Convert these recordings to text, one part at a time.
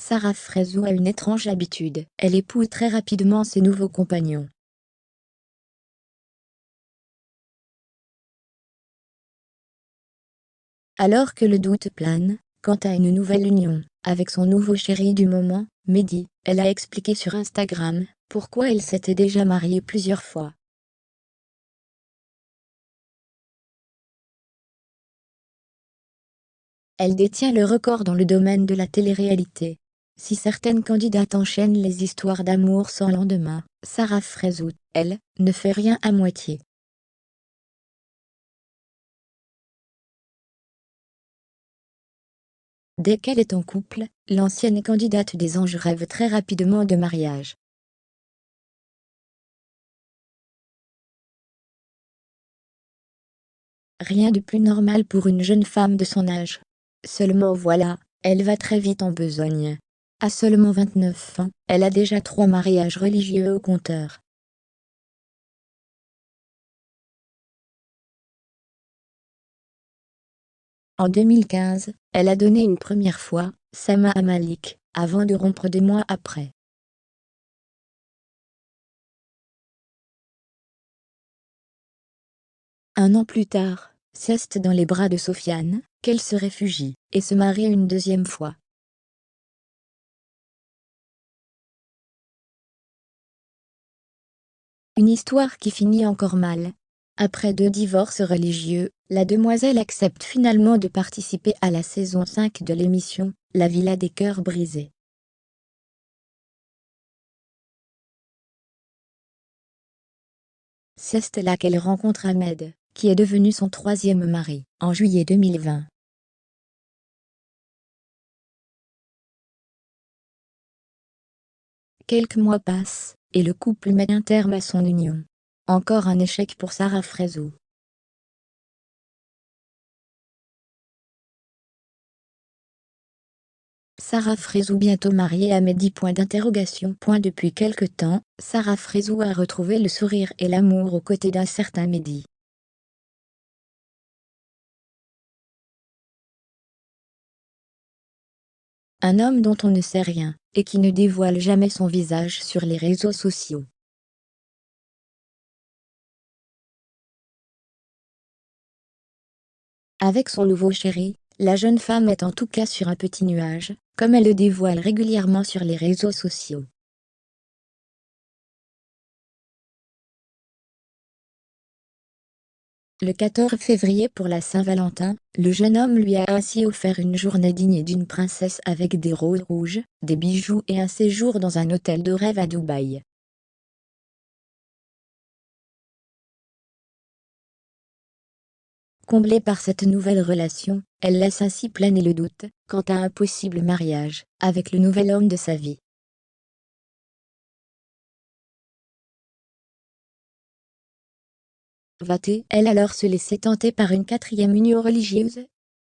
Sarah Frézou a une étrange habitude. Elle épouse très rapidement ses nouveaux compagnons. Alors que le doute plane, quant à une nouvelle union, avec son nouveau chéri du moment, Mehdi, elle a expliqué sur Instagram, pourquoi elle s'était déjà mariée plusieurs fois. Elle détient le record dans le domaine de la télé-réalité. Si certaines candidates enchaînent les histoires d'amour sans lendemain, Sarah Frézou, elle, ne fait rien à moitié. Dès qu'elle est en couple, l'ancienne candidate des Anges rêve très rapidement de mariage. Rien de plus normal pour une jeune femme de son âge. Seulement voilà, elle va très vite en besogne. À seulement 29 ans, elle a déjà 3 mariages religieux au compteur. En 2015, elle a donné une première fois, Sama à Malik, avant de rompre des mois après. Un an plus tard, c'est dans les bras de Sofiane, qu'elle se réfugie, et se marie une deuxième fois. Une histoire qui finit encore mal. Après 2 divorces religieux, la demoiselle accepte finalement de participer à la saison 5 de l'émission, La Villa des cœurs brisés. C'est là qu'elle rencontre Ahmed, qui est devenu son 3e mari, en juillet 2020. Quelques mois passent, et le couple met un terme à son union. Encore un échec pour Sarah Frézou. Sarah Frézou bientôt mariée à Mehdi. Depuis quelque temps, Sarah Frézou a retrouvé le sourire et l'amour aux côtés d'un certain Mehdi. Un homme dont on ne sait rien, et qui ne dévoile jamais son visage sur les réseaux sociaux. Avec son nouveau chéri, la jeune femme est en tout cas sur un petit nuage, comme elle le dévoile régulièrement sur les réseaux sociaux. Le 14 février pour la Saint-Valentin, le jeune homme lui a ainsi offert une journée digne d'une princesse avec des roses rouges, des bijoux et un séjour dans un hôtel de rêve à Dubaï. Comblée par cette nouvelle relation, elle laisse ainsi planer le doute, quant à un possible mariage, avec le nouvel homme de sa vie. Va-t-elle alors se laisser tenter par une 4e union religieuse?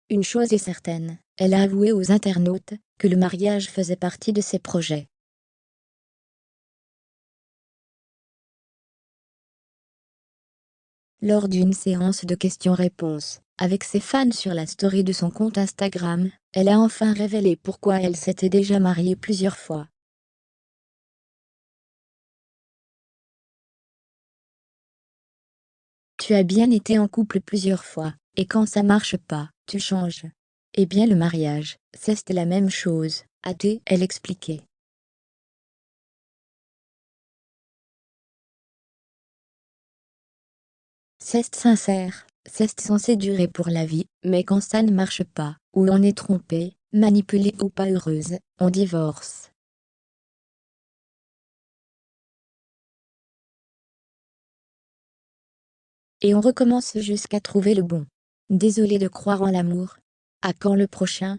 Une chose est certaine, elle a avoué aux internautes, que le mariage faisait partie de ses projets. Lors d'une séance de questions-réponses, avec ses fans sur la story de son compte Instagram, elle a enfin révélé pourquoi elle s'était déjà mariée plusieurs fois. Tu as bien été en couple plusieurs fois, et quand ça marche pas, tu changes. Eh bien le mariage, c'est la même chose, a-t-elle expliqué. C'est sincère, c'est censé durer pour la vie, mais quand ça ne marche pas, ou on est trompé, manipulé ou pas heureuse, on divorce. Et on recommence jusqu'à trouver le bon. Désolée de croire en l'amour. À quand le prochain?